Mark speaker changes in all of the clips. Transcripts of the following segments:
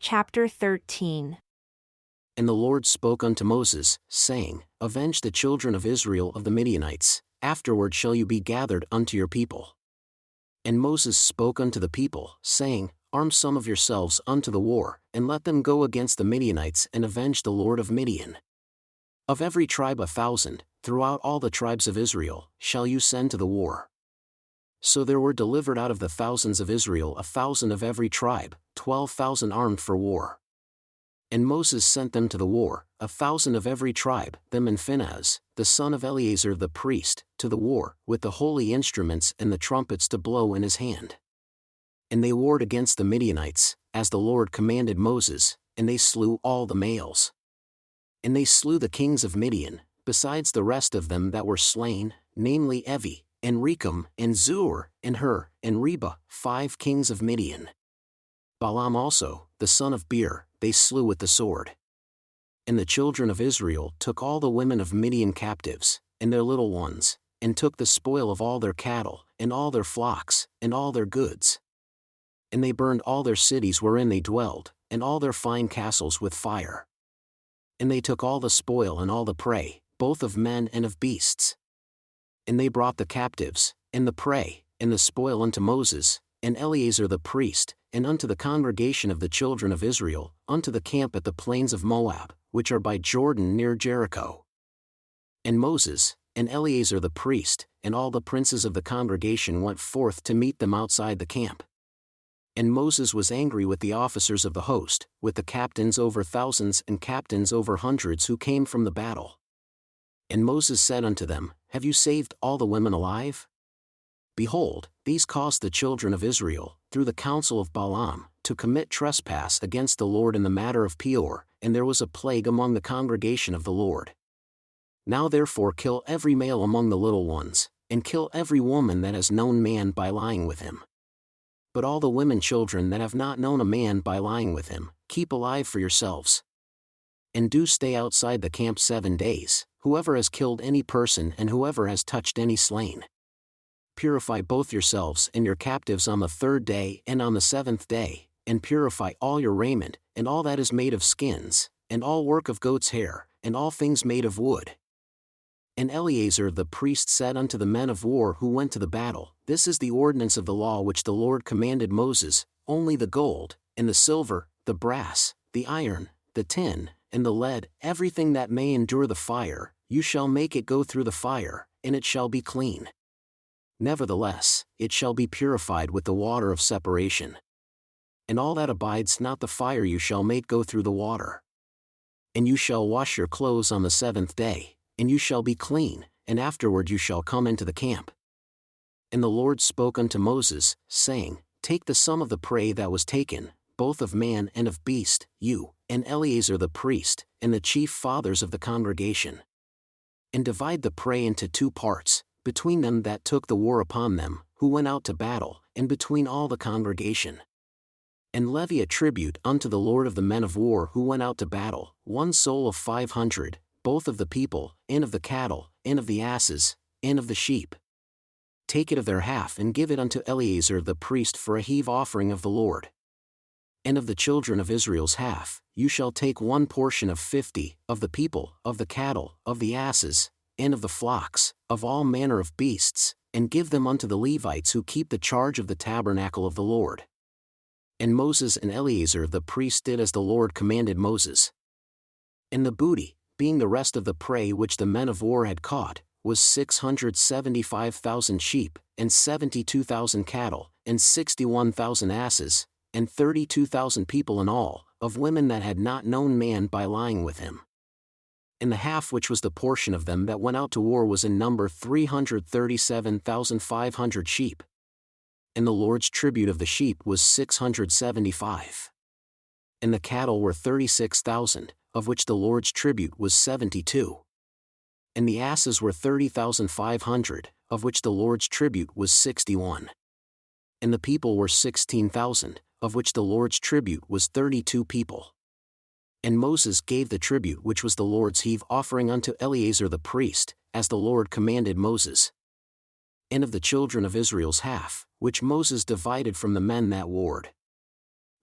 Speaker 1: Chapter 13.
Speaker 2: And the Lord spoke unto Moses, saying, Avenge the children of Israel of the Midianites, afterward shall you be gathered unto your people. And Moses spoke unto the people, saying, Arm some of yourselves unto the war, and let them go against the Midianites and avenge the Lord of Midian. Of every tribe 1,000, throughout all the tribes of Israel, shall you send to the war. So there were delivered out of the thousands of Israel 1,000 of every tribe, 12,000 armed for war. And Moses sent them to the war, 1,000 of every tribe, them and Phinehas, the son of Eleazar the priest, to the war, with the holy instruments and the trumpets to blow in his hand. And they warred against the Midianites, as the Lord commanded Moses, and they slew all the males. And they slew the kings of Midian, besides the rest of them that were slain, namely Evi, and Rechem, and Zur, and Hur, and Reba, 5 kings of Midian. Balaam also, the son of Beer, they slew with the sword. And the children of Israel took all the women of Midian captives, and their little ones, and took the spoil of all their cattle, and all their flocks, and all their goods. And they burned all their cities wherein they dwelled, and all their fine castles with fire. And they took all the spoil and all the prey, both of men and of beasts. And they brought the captives, and the prey, and the spoil unto Moses, and Eleazar the priest, and unto the congregation of the children of Israel, unto the camp at the plains of Moab, which are by Jordan near Jericho. And Moses, and Eleazar the priest, and all the princes of the congregation went forth to meet them outside the camp. And Moses was angry with the officers of the host, with the captains over thousands and captains over hundreds who came from the battle. And Moses said unto them, Have you saved all the women alive? Behold, these caused the children of Israel, through the counsel of Balaam, to commit trespass against the Lord in the matter of Peor, and there was a plague among the congregation of the Lord. Now therefore kill every male among the little ones, and kill every woman that has known man by lying with him. But all the women children that have not known a man by lying with him, keep alive for yourselves. And do stay outside the camp 7 days, whoever has killed any person and whoever has touched any slain. Purify both yourselves and your captives on the 3rd day and on the 7th day, and purify all your raiment, and all that is made of skins, and all work of goat's hair, and all things made of wood. And Eleazar the priest said unto the men of war who went to the battle, This is the ordinance of the law which the Lord commanded Moses, only the gold, and the silver, the brass, the iron, the tin, and the lead, everything that may endure the fire, you shall make it go through the fire, and it shall be clean. Nevertheless, it shall be purified with the water of separation. And all that abides not the fire you shall make go through the water. And you shall wash your clothes on the 7th day, and you shall be clean, and afterward you shall come into the camp. And the Lord spoke unto Moses, saying, Take the sum of the prey that was taken, both of man and of beast, you, and Eleazar the priest, and the chief fathers of the congregation. And divide the prey into 2 parts, between them that took the war upon them, who went out to battle, and between all the congregation. And levy a tribute unto the Lord of the men of war who went out to battle, 1 soul of 500, both of the people, and of the cattle, and of the asses, and of the sheep. Take it of their half and give it unto Eleazar the priest for a heave offering of the Lord. And of the children of Israel's half, you shall take 1 portion of 50, of the people, of the cattle, of the asses, and of the flocks, of all manner of beasts, and give them unto the Levites who keep the charge of the tabernacle of the Lord. And Moses and Eleazar the priest did as the Lord commanded Moses. And the booty, being the rest of the prey which the men of war had caught, was 675,000 sheep, and 72,000 cattle, and 61,000 asses, and 32,000 people in all, of women that had not known man by lying with him. And the half which was the portion of them that went out to war was in number 337,500 sheep. And the Lord's tribute of the sheep was 675. And the cattle were 36,000, of which the Lord's tribute was 72. And the asses were 30,500, of which the Lord's tribute was 61. And the people were 16,000, of which the Lord's tribute was 32 people. And Moses gave the tribute which was the Lord's heave offering unto Eleazar the priest, as the Lord commanded Moses. And of the children of Israel's half, which Moses divided from the men that warred.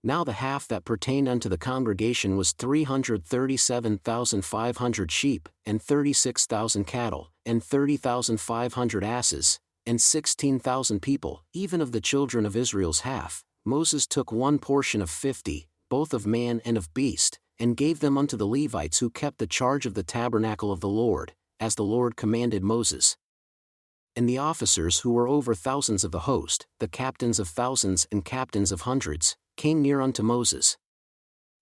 Speaker 2: Now the half that pertained unto the congregation was 337,500 sheep, and 36,000 cattle, and 30,500 asses, and 16,000 people, even of the children of Israel's half. Moses took one portion of 50, both of man and of beast, and gave them unto the Levites who kept the charge of the tabernacle of the Lord, as the Lord commanded Moses. And the officers who were over thousands of the host, the captains of thousands and captains of hundreds, came near unto Moses.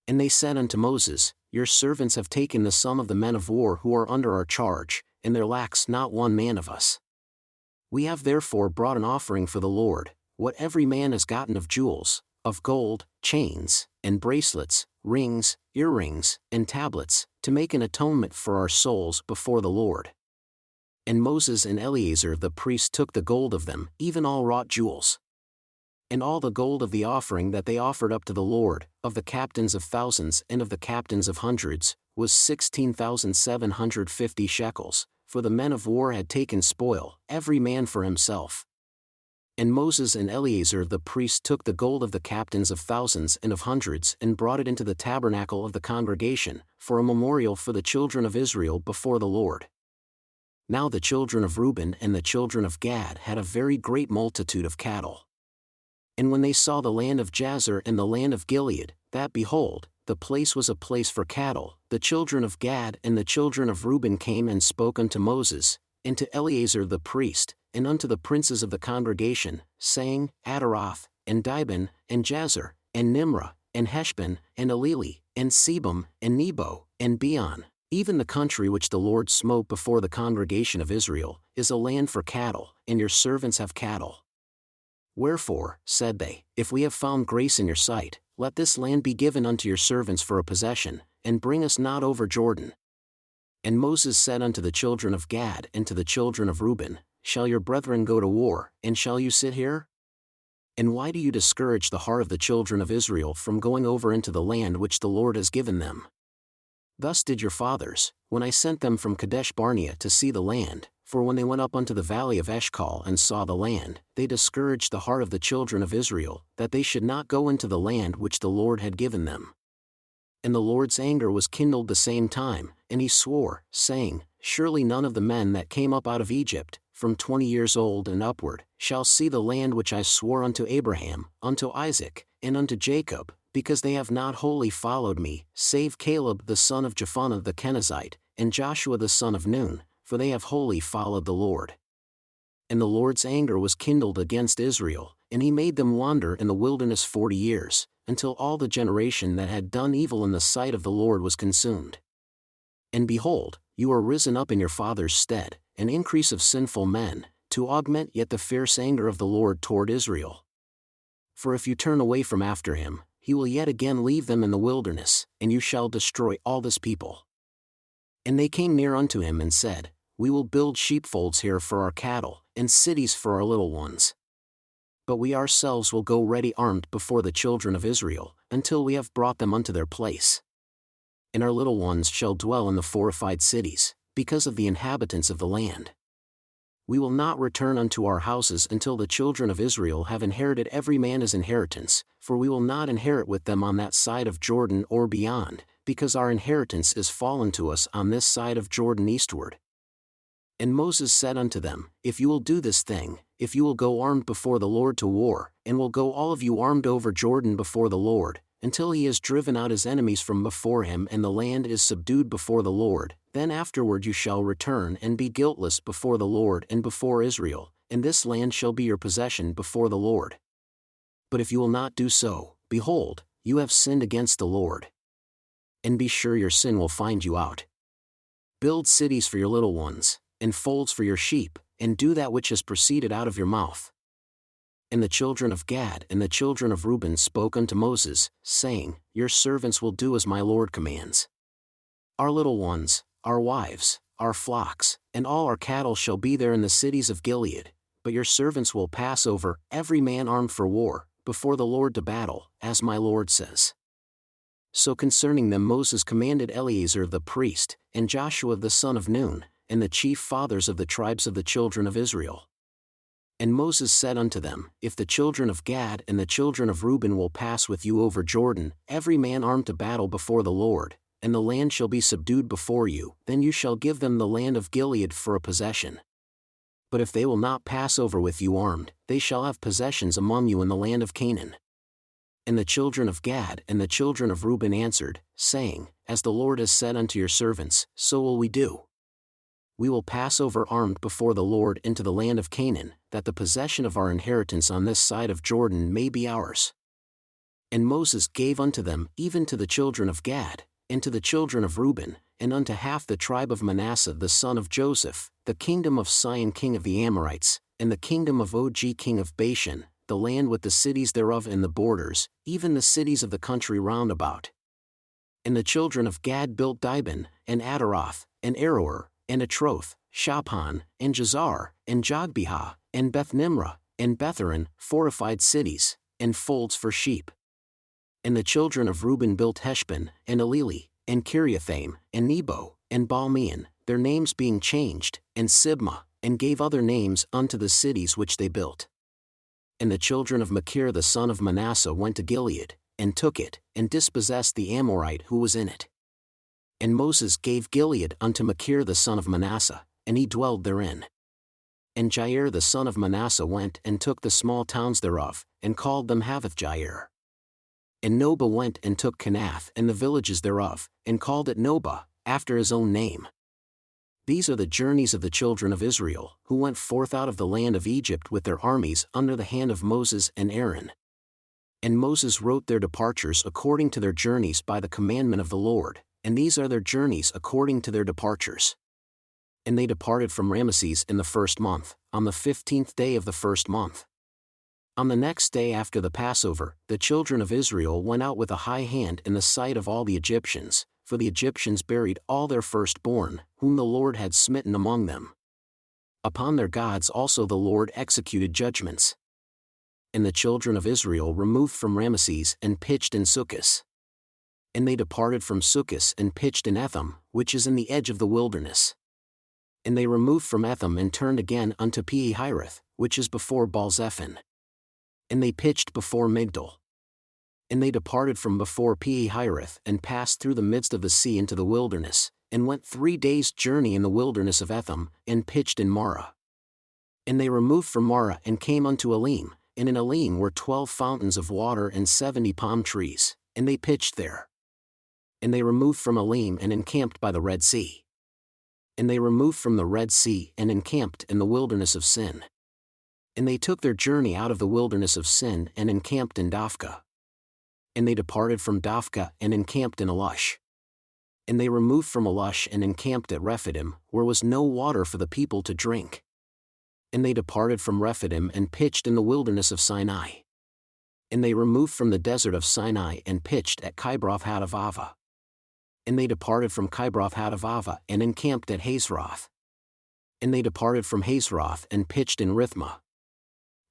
Speaker 2: And they said unto Moses, Your servants have taken the sum of the men of war who are under our charge, and there lacks not one man of us. We have therefore brought an offering for the Lord, what every man has gotten of jewels, of gold, chains, and bracelets, rings, earrings, and tablets, to make an atonement for our souls before the Lord. And Moses and Eleazar the priest took the gold of them, even all wrought jewels. And all the gold of the offering that they offered up to the Lord, of the captains of thousands and of the captains of hundreds, was 16,750 shekels, for the men of war had taken spoil, every man for himself. And Moses and Eleazar the priest took the gold of the captains of thousands and of hundreds and brought it into the tabernacle of the congregation, for a memorial for the children of Israel before the Lord. Now the children of Reuben and the children of Gad had a very great multitude of cattle. And when they saw the land of Jazer and the land of Gilead, that behold, the place was a place for cattle, the children of Gad and the children of Reuben came and spoke unto Moses, and to Eleazar the priest, and unto the princes of the congregation, saying, Adaroth, and Dibon, and Jazer, and Nimrah, and Heshbon, and Eleli, and Sebum, and Nebo, and Beon, even the country which the Lord smote before the congregation of Israel, is a land for cattle, and your servants have cattle. Wherefore, said they, if we have found grace in your sight, let this land be given unto your servants for a possession, and bring us not over Jordan. And Moses said unto the children of Gad and to the children of Reuben, Shall your brethren go to war, and shall you sit here? And why do you discourage the heart of the children of Israel from going over into the land which the Lord has given them? Thus did your fathers, when I sent them from Kadesh Barnea to see the land, for when they went up unto the valley of Eshcol and saw the land, they discouraged the heart of the children of Israel, that they should not go into the land which the Lord had given them. And the Lord's anger was kindled the same time, and he swore, saying, Surely none of the men that came up out of Egypt, from 20 years old and upward, shall see the land which I swore unto Abraham, unto Isaac, and unto Jacob, because they have not wholly followed me, save Caleb the son of Jephunneh the Kenizzite, and Joshua the son of Nun, for they have wholly followed the Lord. And the Lord's anger was kindled against Israel, and he made them wander in the wilderness 40 years, until all the generation that had done evil in the sight of the Lord was consumed. And behold, you are risen up in your father's stead, an increase of sinful men, to augment yet the fierce anger of the Lord toward Israel. For if you turn away from after him, he will yet again leave them in the wilderness, and you shall destroy all this people. And they came near unto him and said, We will build sheepfolds here for our cattle, and cities for our little ones. But we ourselves will go ready armed before the children of Israel, until we have brought them unto their place. And our little ones shall dwell in the fortified cities, because of the inhabitants of the land. We will not return unto our houses until the children of Israel have inherited every man his inheritance, for we will not inherit with them on that side of Jordan or beyond, because our inheritance is fallen to us on this side of Jordan eastward. And Moses said unto them, If you will do this thing, if you will go armed before the Lord to war, and will go all of you armed over Jordan before the Lord, until he has driven out his enemies from before him and the land is subdued before the Lord, then afterward you shall return and be guiltless before the Lord and before Israel, and this land shall be your possession before the Lord. But if you will not do so, behold, you have sinned against the Lord. And be sure your sin will find you out. Build cities for your little ones, and folds for your sheep, and do that which has proceeded out of your mouth. And the children of Gad and the children of Reuben spoke unto Moses, saying, Your servants will do as my Lord commands. Our little ones, our wives, our flocks, and all our cattle shall be there in the cities of Gilead, but your servants will pass over, every man armed for war, before the Lord to battle, as my Lord says. So concerning them Moses commanded Eleazar the priest, and Joshua the son of Nun, and the chief fathers of the tribes of the children of Israel. And Moses said unto them, If the children of Gad and the children of Reuben will pass with you over Jordan, every man armed to battle before the Lord, and the land shall be subdued before you, then you shall give them the land of Gilead for a possession. But if they will not pass over with you armed, they shall have possessions among you in the land of Canaan. And the children of Gad and the children of Reuben answered, saying, As the Lord has said unto your servants, so will we do. We will pass over armed before the Lord into the land of Canaan, that the possession of our inheritance on this side of Jordan may be ours. And Moses gave unto them, even to the children of Gad, and to the children of Reuben, and unto half the tribe of Manasseh the son of Joseph, the kingdom of Sihon king of the Amorites, and the kingdom of Og king of Bashan, the land with the cities thereof and the borders, even the cities of the country round about. And the children of Gad built Dibon, and Adaroth, and Aroer, and Atroth, Shaphan, and Jazar, and Jogbehah, and Beth-nimrah, and Betharan, fortified cities, and folds for sheep. And the children of Reuben built Heshbon, and Eleli, and Kiriathaim, and Nebo, and Baalmeon, their names being changed, and Sibmah, and gave other names unto the cities which they built. And the children of Machir the son of Manasseh went to Gilead, and took it, and dispossessed the Amorite who was in it. And Moses gave Gilead unto Machir the son of Manasseh, and he dwelled therein. And Jair the son of Manasseh went and took the small towns thereof, and called them Havoth-Jair. And Nobah went and took Kenath and the villages thereof, and called it Nobah, after his own name. These are the journeys of the children of Israel, who went forth out of the land of Egypt with their armies under the hand of Moses and Aaron. And Moses wrote their departures according to their journeys by the commandment of the Lord, and these are their journeys according to their departures. And they departed from Ramesses in the 1st month, on the 15th day of the 1st month. On the next day after the Passover, the children of Israel went out with a high hand in the sight of all the Egyptians, for the Egyptians buried all their firstborn, whom the Lord had smitten among them. Upon their gods also the Lord executed judgments. And the children of Israel removed from Ramesses and pitched in Succos. And they departed from Succos and pitched in Etham, which is in the edge of the wilderness. And they removed from Etham and turned again unto Pi-hahiroth, which is before Baal-zephon. And they pitched before Migdol. And they departed from before Pi-hahiroth and passed through the midst of the sea into the wilderness, and went 3 days' journey in the wilderness of Etham, and pitched in Marah. And they removed from Marah and came unto Elim, and in Elim were 12 fountains of water and 70 palm trees, and they pitched there. And they removed from Elim and encamped by the Red Sea. And they removed from the Red Sea and encamped in the wilderness of Sin. And they took their journey out of the wilderness of Sin and encamped in Dophkah. And they departed from Dophkah and encamped in Elush. And they removed from Elush and encamped at Rephidim, where was no water for the people to drink. And they departed from Rephidim and pitched in the wilderness of Sinai. And they removed from the desert of Sinai and pitched at Kibroth-hattaavah. And they departed from Kibroth-hattaavah and encamped at Hazeroth. And they departed from Hazeroth and pitched in Rithmah.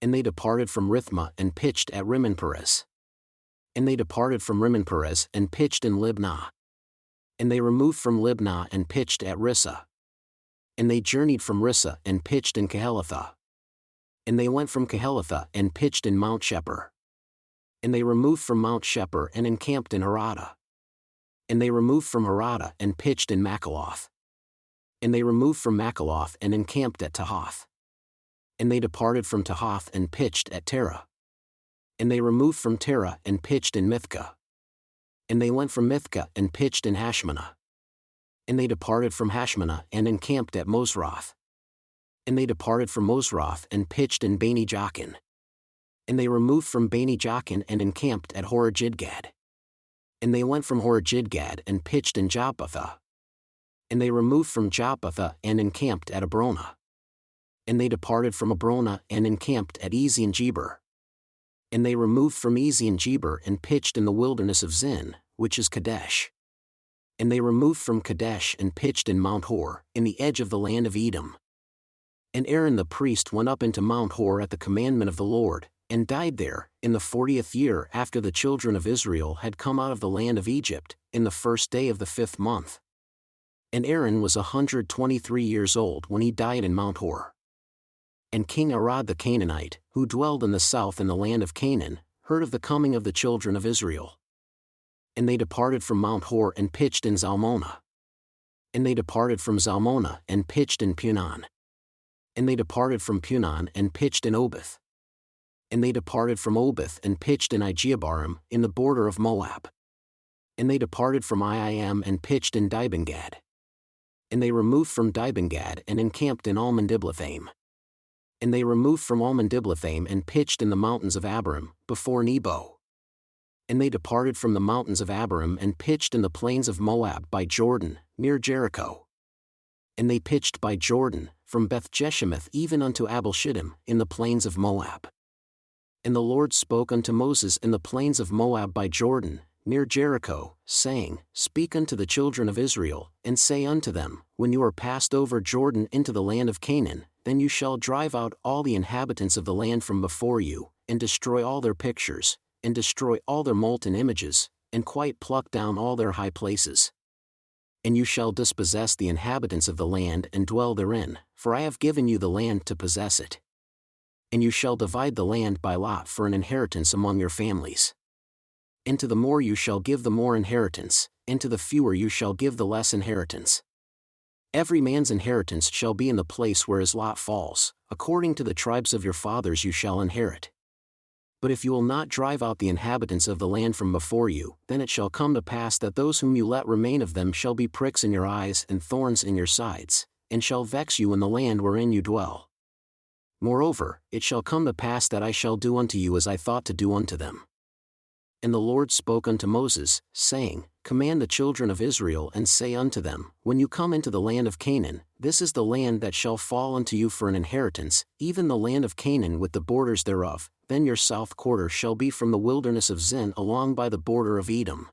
Speaker 2: And they departed from Rithmah and pitched at Rimmon-Perez. And they departed from Rimmon-Perez and pitched in Libnah. And they removed from Libnah and pitched at Rissah. And they journeyed from Rissah and pitched in Kehelatha. And they went from Kehelatha and pitched in Mount Shepher. And they removed from Mount Shepher and encamped in Harada. And they removed from Harada and pitched in Makaloth. And they removed from Makaloth and encamped at Tahath. And they departed from Tahath and pitched at Terah. And they removed from Terah and pitched in Mithkah. And they went from Mithkah and pitched in Hashmanah. And they departed from Hashmanah and encamped at Mosroth. And they departed from Mosroth and pitched in Bani Jaakan. And they removed from Bani Jaakan and encamped at Horah-Jidgad. And they went from Horah-Jidgad and pitched in Jotbathah. And they removed from Jotbathah and encamped at Abrona. And they departed from Abrona and encamped at Ezion-Geber. And they removed from Ezion-Geber and pitched in the wilderness of Zin, which is Kadesh. And they removed from Kadesh and pitched in Mount Hor, in the edge of the land of Edom. And Aaron the priest went up into Mount Hor at the commandment of the Lord, and died there, in the 40th year after the children of Israel had come out of the land of Egypt, in the 1st day of the 5th month. And Aaron was 123 years old when he died in Mount Hor. And King Arad the Canaanite, who dwelled in the south in the land of Canaan, heard of the coming of the children of Israel. And they departed from Mount Hor and pitched in Zalmonah. And they departed from Zalmonah and pitched in Punon. And they departed from Punon and pitched in Obith. And they departed from Obith and pitched in Ijeabarim, in the border of Moab. And they departed from Iim and pitched in Dibengad. And they removed from Dibengad and encamped in Almon-Diblathaim. And they removed from Almon-Diblathaim and pitched in the mountains of Abarim, before Nebo. And they departed from the mountains of Abarim and pitched in the plains of Moab by Jordan, near Jericho. And they pitched by Jordan, from Beth-Jeshimoth even unto Abel-Shittim, in the plains of Moab. And the Lord spoke unto Moses in the plains of Moab by Jordan, near Jericho, saying, Speak unto the children of Israel, and say unto them, When you are passed over Jordan into the land of Canaan, then you shall drive out all the inhabitants of the land from before you, and destroy all their pictures, and destroy all their molten images, and quite pluck down all their high places. And you shall dispossess the inhabitants of the land and dwell therein, for I have given you the land to possess it. And you shall divide the land by lot for an inheritance among your families. And to the more you shall give the more inheritance, and to the fewer you shall give the less inheritance. Every man's inheritance shall be in the place where his lot falls, according to the tribes of your fathers you shall inherit. But if you will not drive out the inhabitants of the land from before you, then it shall come to pass that those whom you let remain of them shall be pricks in your eyes and thorns in your sides, and shall vex you in the land wherein you dwell. Moreover, it shall come to pass that I shall do unto you as I thought to do unto them. And the Lord spoke unto Moses, saying, Command the children of Israel and say unto them, When you come into the land of Canaan, this is the land that shall fall unto you for an inheritance, even the land of Canaan with the borders thereof. Then your south quarter shall be from the wilderness of Zin along by the border of Edom.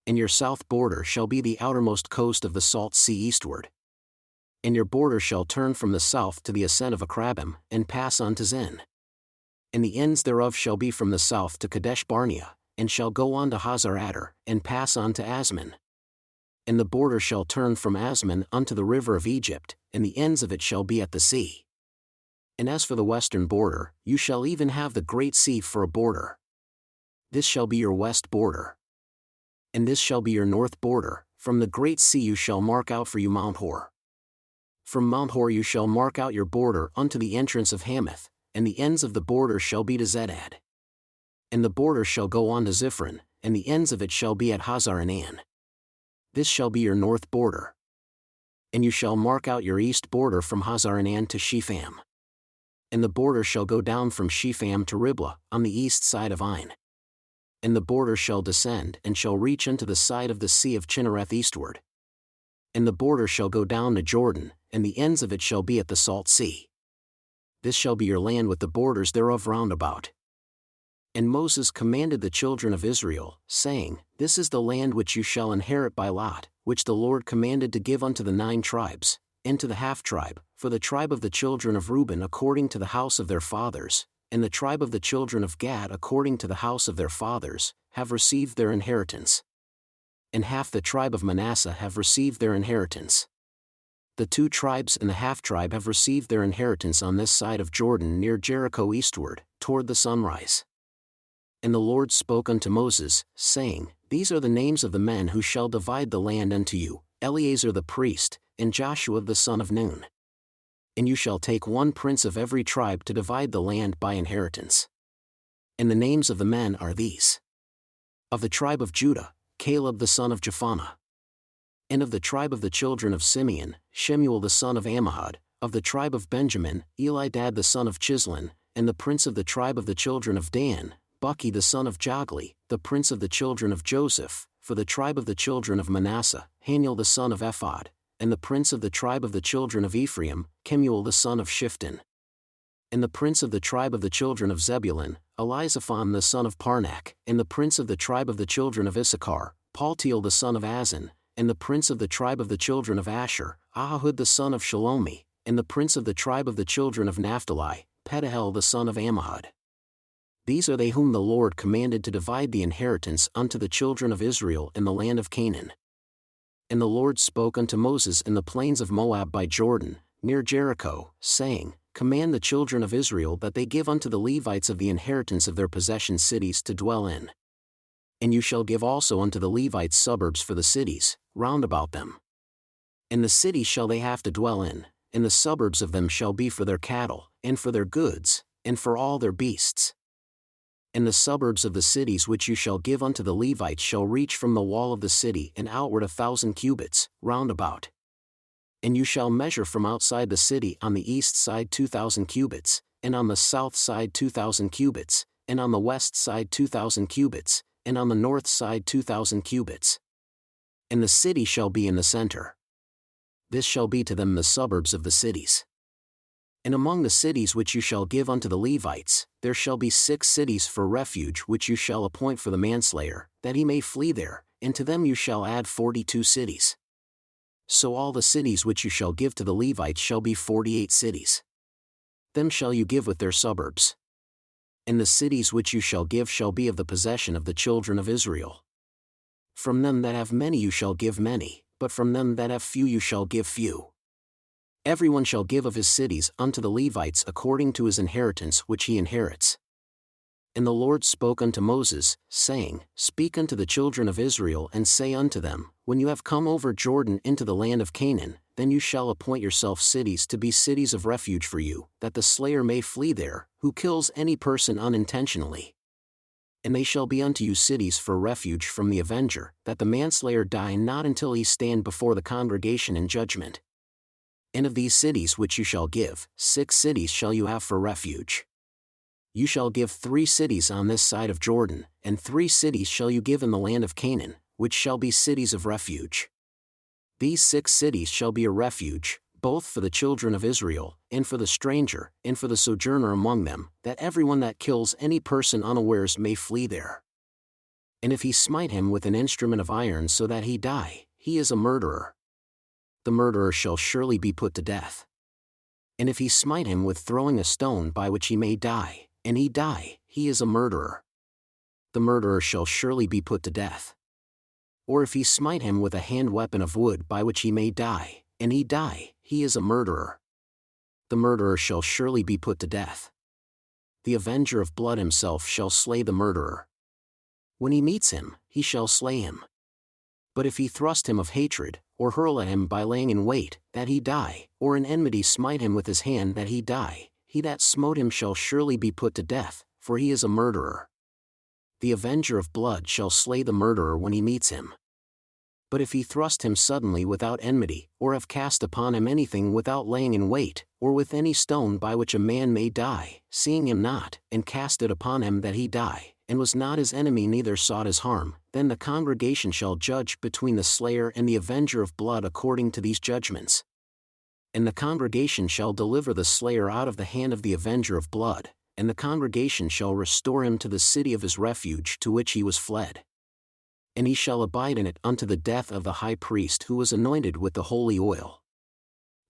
Speaker 2: And your south border shall be the outermost coast of the salt sea eastward. And your border shall turn from the south to the ascent of Akrabim, and pass on to Zin. And the ends thereof shall be from the south to Kadesh Barnea, and shall go on to Hazar Adar, and pass on to Asman. And the border shall turn from Asman unto the river of Egypt, and the ends of it shall be at the sea. And as for the western border, you shall even have the great sea for a border. This shall be your west border. And this shall be your north border, from the great sea you shall mark out for you Mount Hor. From Mount Hor you shall mark out your border unto the entrance of Hamath, and the ends of the border shall be to Zedad. And the border shall go on to Ziphron, and the ends of it shall be at Hazar Enan. This shall be your north border. And you shall mark out your east border from Hazar Enan to Shepham. And the border shall go down from Shepham to Riblah, on the east side of Ain. And the border shall descend and shall reach unto the side of the sea of Chinnereth eastward. And the border shall go down to Jordan, and the ends of it shall be at the salt sea. This shall be your land with the borders thereof round about. And Moses commanded the children of Israel, saying, This is the land which you shall inherit by lot, which the Lord commanded to give unto the 9 tribes, and to the half-tribe, for the tribe of the children of Reuben according to the house of their fathers, and the tribe of the children of Gad according to the house of their fathers, have received their inheritance. And half the tribe of Manasseh have received their inheritance. The 2 tribes and the half-tribe have received their inheritance on this side of Jordan near Jericho eastward, toward the sunrise. And the Lord spoke unto Moses, saying, These are the names of the men who shall divide the land unto you, Eleazar the priest, and Joshua the son of Nun. And you shall take 1 prince of every tribe to divide the land by inheritance. And the names of the men are these. Of the tribe of Judah, Caleb the son of Jephunneh. And of the tribe of the children of Simeon, Shemuel the son of Ammihud. Of the tribe of Benjamin, Elidad the son of Chislon, and the prince of the tribe of the children of Dan, Buki the son of Jogli, the prince of the children of Joseph. For the tribe of the children of Manasseh, Haniel the son of Ephod, and the prince of the tribe of the children of Ephraim, Kemuel the son of Shifton. And the prince of the tribe of the children of Zebulun, Elizaphan the son of Parnak, and the prince of the tribe of the children of Issachar, Paltiel the son of Azan, and the prince of the tribe of the children of Asher, Ahahud the son of Shalomi, and the prince of the tribe of the children of Naphtali, Pedahel the son of Ammihud. These are they whom the Lord commanded to divide the inheritance unto the children of Israel in the land of Canaan. And the Lord spoke unto Moses in the plains of Moab by Jordan, near Jericho, saying, command the children of Israel that they give unto the Levites of the inheritance of their possession cities to dwell in. And you shall give also unto the Levites suburbs for the cities, round about them. And the cities shall they have to dwell in, and the suburbs of them shall be for their cattle, and for their goods, and for all their beasts. And the suburbs of the cities which you shall give unto the Levites shall reach from the wall of the city and outward 1,000 cubits, round about. And you shall measure from outside the city on the east side 2,000 cubits, and on the south side 2,000 cubits, and on the west side 2,000 cubits, and on the north side 2,000 cubits. And the city shall be in the center. This shall be to them the suburbs of the cities. And among the cities which you shall give unto the Levites, there shall be 6 cities for refuge which you shall appoint for the manslayer, that he may flee there, and to them you shall add 42 cities. So all the cities which you shall give to the Levites shall be 48 cities. Them shall you give with their suburbs. And the cities which you shall give shall be of the possession of the children of Israel. From them that have many you shall give many, but from them that have few you shall give few. Everyone shall give of his cities unto the Levites according to his inheritance which he inherits. And the Lord spoke unto Moses, saying, Speak unto the children of Israel and say unto them, When you have come over Jordan into the land of Canaan, then you shall appoint yourself cities to be cities of refuge for you, that the slayer may flee there, who kills any person unintentionally. And they shall be unto you cities for refuge from the avenger, that the manslayer die not until he stand before the congregation in judgment. And of these cities which you shall give, 6 cities shall you have for refuge. You shall give 3 cities on this side of Jordan, and 3 cities shall you give in the land of Canaan, which shall be cities of refuge. These 6 cities shall be a refuge, both for the children of Israel, and for the stranger, and for the sojourner among them, that everyone that kills any person unawares may flee there. And if he smite him with an instrument of iron so that he die, he is a murderer. The murderer shall surely be put to death. And if he smite him with throwing a stone by which he may die, and he die, he is a murderer. The murderer shall surely be put to death. Or if he smite him with a hand weapon of wood by which he may die, and he die, he is a murderer. The murderer shall surely be put to death. The avenger of blood himself shall slay the murderer. When he meets him, he shall slay him. But if he thrust him of hatred, or hurl at him by laying in wait, that he die, or in enmity smite him with his hand that he die, he that smote him shall surely be put to death, for he is a murderer. The avenger of blood shall slay the murderer when he meets him. But if he thrust him suddenly without enmity, or have cast upon him anything without laying in wait, or with any stone by which a man may die, seeing him not, and cast it upon him that he die, and was not his enemy neither sought his harm, then the congregation shall judge between the slayer and the avenger of blood according to these judgments. And the congregation shall deliver the slayer out of the hand of the avenger of blood, and the congregation shall restore him to the city of his refuge to which he was fled. And he shall abide in it unto the death of the high priest who was anointed with the holy oil.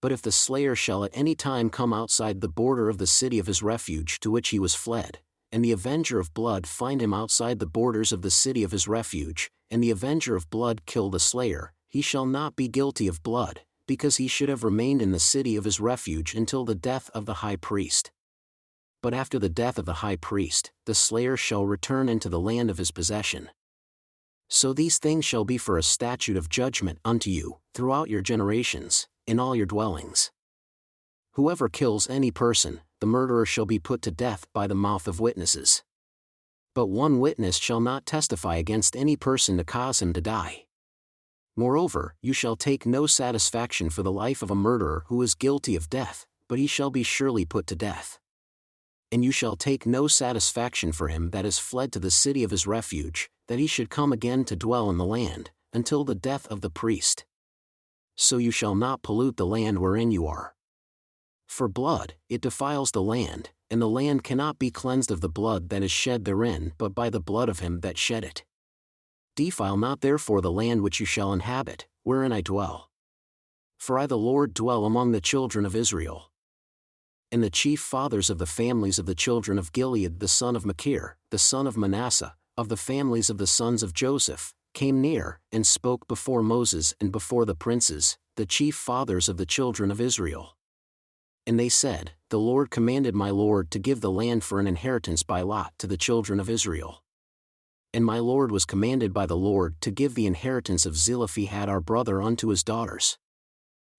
Speaker 2: But if the slayer shall at any time come outside the border of the city of his refuge to which he was fled, and the avenger of blood find him outside the borders of the city of his refuge, and the avenger of blood kill the slayer, he shall not be guilty of blood, because he should have remained in the city of his refuge until the death of the high priest. But after the death of the high priest, the slayer shall return into the land of his possession. So these things shall be for a statute of judgment unto you, throughout your generations, in all your dwellings. Whoever kills any person, the murderer shall be put to death by the mouth of witnesses. But one witness shall not testify against any person to cause him to die. Moreover, you shall take no satisfaction for the life of a murderer who is guilty of death, but he shall be surely put to death. And you shall take no satisfaction for him that is fled to the city of his refuge, that he should come again to dwell in the land, until the death of the priest. So you shall not pollute the land wherein you are. For blood, it defiles the land, and the land cannot be cleansed of the blood that is shed therein but by the blood of him that shed it. Defile not therefore the land which you shall inhabit, wherein I dwell. For I the Lord dwell among the children of Israel. And the chief fathers of the families of the children of Gilead the son of Machir, the son of Manasseh, of the families of the sons of Joseph, came near, and spoke before Moses and before the princes, the chief fathers of the children of Israel. And they said, The Lord commanded my Lord to give the land for an inheritance by lot to the children of Israel. And my Lord was commanded by the Lord to give the inheritance of Zelophehad our brother unto his daughters.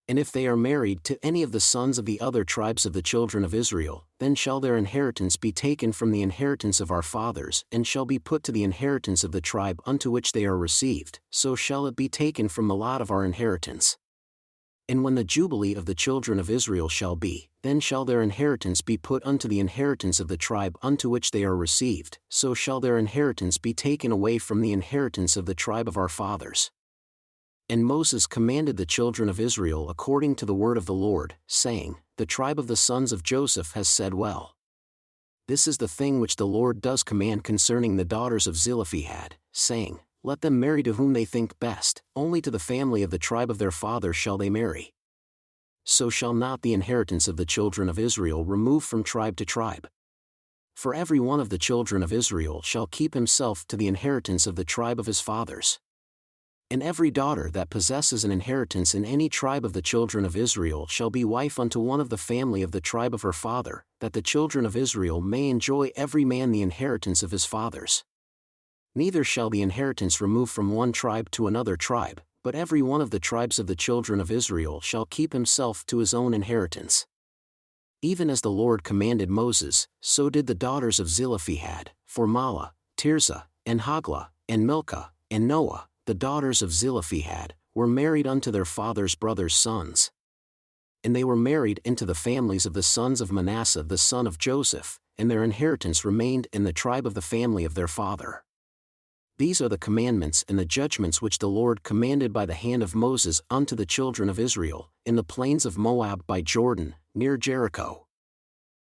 Speaker 2: And if they are married to any of the sons of the other tribes of the children of Israel, then shall their inheritance be taken from the inheritance of our fathers, and shall be put to the inheritance of the tribe unto which they are received, so shall it be taken from the lot of our inheritance. And when the jubilee of the children of Israel shall be, then shall their inheritance be put unto the inheritance of the tribe unto which they are received, so shall their inheritance be taken away from the inheritance of the tribe of our fathers. And Moses commanded the children of Israel according to the word of the Lord, saying, The tribe of the sons of Joseph has said well. This is the thing which the Lord does command concerning the daughters of Zelophehad, saying, Let them marry to whom they think best, only to the family of the tribe of their father shall they marry. So shall not the inheritance of the children of Israel remove from tribe to tribe. For every one of the children of Israel shall keep himself to the inheritance of the tribe of his fathers. And every daughter that possesses an inheritance in any tribe of the children of Israel shall be wife unto one of the family of the tribe of her father, that the children of Israel may enjoy every man the inheritance of his fathers. Neither shall the inheritance remove from one tribe to another tribe, but every one of the tribes of the children of Israel shall keep himself to his own inheritance. Even as the Lord commanded Moses, so did the daughters of Zelophehad, for Mahlah, Tirzah, and Hoglah, and Milcah, and Noah, the daughters of Zelophehad, were married unto their father's brothers' sons. And they were married into the families of the sons of Manasseh the son of Joseph, and their inheritance remained in the tribe of the family of their father. These are the commandments and the judgments which the Lord commanded by the hand of Moses unto the children of Israel, in the plains of Moab by Jordan, near Jericho.